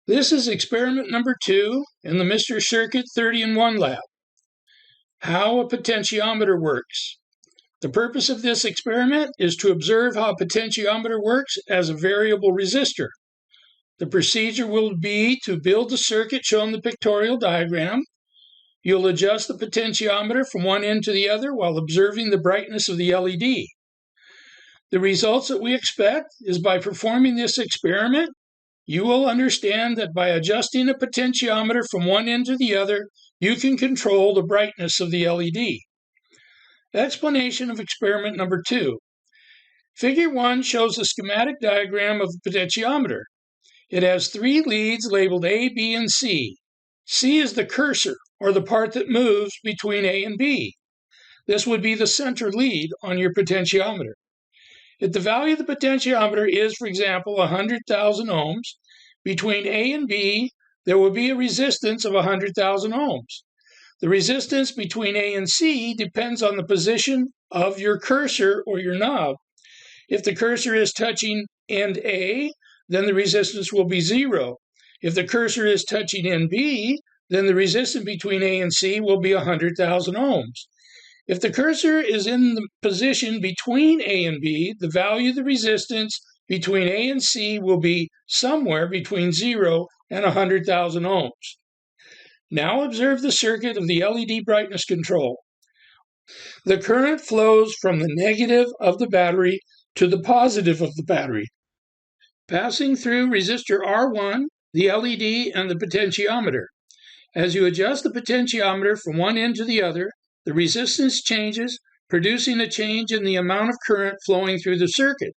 This is experiment number 2 in the Mr. Circuit 30-in-1 lab. How a potentiometer works. The purpose of this experiment is to observe how a potentiometer works as a variable resistor. The procedure will be to build the circuit shown in the pictorial diagram. You'll adjust the potentiometer from one end to the other while observing the brightness of the LED. The results that we expect is by performing this experiment, you will understand that by adjusting a potentiometer from one end to the other, you can control the brightness of the LED. Explanation of experiment number 2. Figure 1 shows a schematic diagram of the potentiometer. It has 3 leads labeled A, B, and C. C is the cursor, or the part that moves between A and B. This would be the center lead on your potentiometer. If the value of the potentiometer is, for example, 100,000 ohms, between A and B, there will be a resistance of 100,000 ohms. The resistance between A and C depends on the position of your cursor or your knob. If the cursor is touching end A, then the resistance will be 0. If the cursor is touching end B, then the resistance between A and C will be 100,000 ohms. If the cursor is in the position between A and B, the value of the resistance between A and C will be somewhere between 0 and 100,000 ohms. Now observe the circuit of the LED brightness control. The current flows from the negative of the battery to the positive of the battery, passing through resistor R1, the LED, and the potentiometer. As you adjust the potentiometer from one end to the other, the resistance changes, producing a change in the amount of current flowing through the circuit.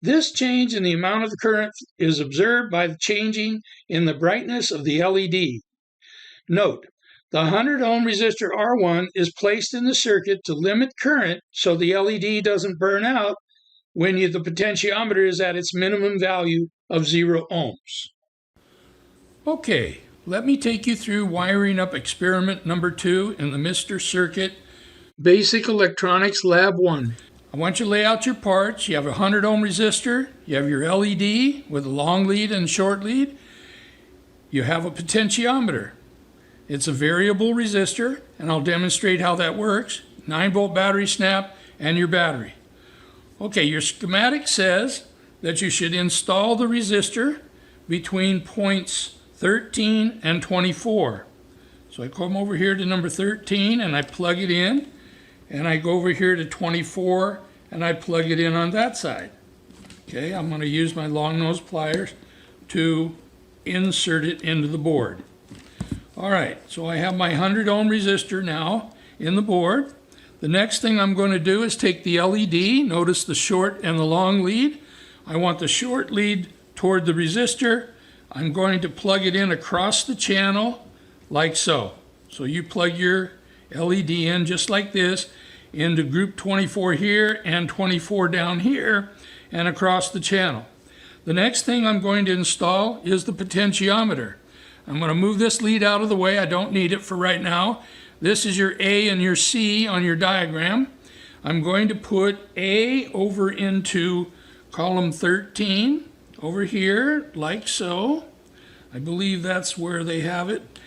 This change in the amount of the current is observed by the changing in the brightness of the LED. Note, the 100 ohm resistor R1 is placed in the circuit to limit current so the LED doesn't burn out when the potentiometer is at its minimum value of 0 ohms. Okay. Let me take you through wiring up experiment number 2 in the Mr. Circuit Basic Electronics Lab 1. I want you to lay out your parts. You have a 100 ohm resistor, you have your LED with a long lead and short lead, you have a potentiometer. It's a variable resistor, and I'll demonstrate how that works. 9-volt battery snap and your battery. Okay, your schematic says that you should install the resistor between points 13 and 24. So I come over here to number 13 and I plug it in, and I go over here to 24 and I plug it in on that side. Okay, I'm going to use my long nose pliers to insert it into the board. All right, so I have my 100 ohm resistor now in the board. The next thing I'm going to do is take the LED, notice the short and the long lead. I want the short lead toward the resistor. I'm going to plug it in across the channel like so. So you plug your LED in just like this into group 24 here and 24 down here and across the channel. The next thing I'm going to install is the potentiometer. I'm going to move this lead out of the way. I don't need it for right now. This is your A and your C on your diagram. I'm going to put A over into column 13. Over here, like so. I believe that's where they have it.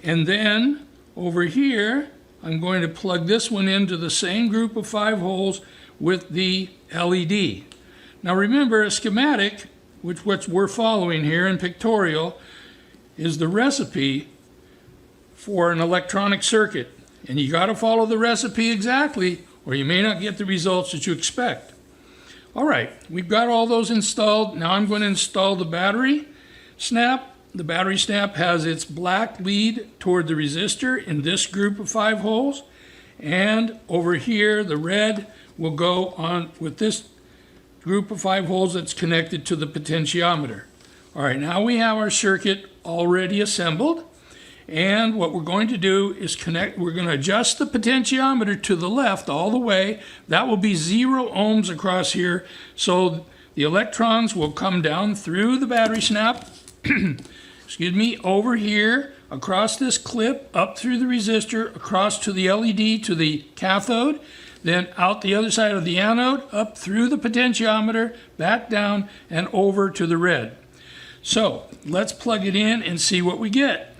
And then over here, I'm going to plug this one into the same group of 5 holes with the LED. Now remember, a schematic, which we're following here in pictorial, is the recipe for an electronic circuit. And you got to follow the recipe exactly, or you may not get the results that you expect. All right, we've got all those installed. Now I'm going to install the battery snap. The battery snap has its black lead toward the resistor in this group of 5 holes. And over here, the red will go on with this group of 5 holes that's connected to the potentiometer. All right, now we have our circuit already assembled. And what we're going to do is we're going to adjust the potentiometer to the left all the way. That will be 0 ohms across here. So the electrons will come down through the battery snap, excuse me, over here, across this clip, up through the resistor, across to the LED, to the cathode, then out the other side of the anode, up through the potentiometer, back down, and over to the red. So let's plug it in and see what we get.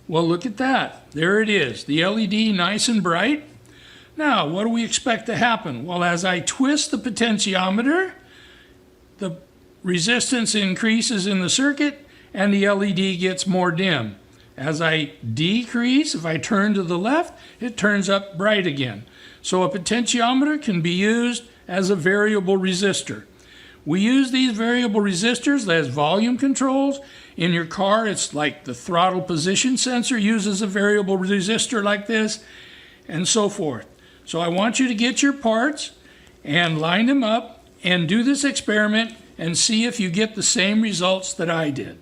Well, look at that. There it is, the LED nice and bright. Now, what do we expect to happen? Well, as I twist the potentiometer, the resistance increases in the circuit and the LED gets more dim. As I decrease, if I turn to the left, it turns up bright again. So a potentiometer can be used as a variable resistor. We use these variable resistors as volume controls. In your car, it's like the throttle position sensor uses a variable resistor like this, and so forth. So I want you to get your parts and line them up and do this experiment and see if you get the same results that I did.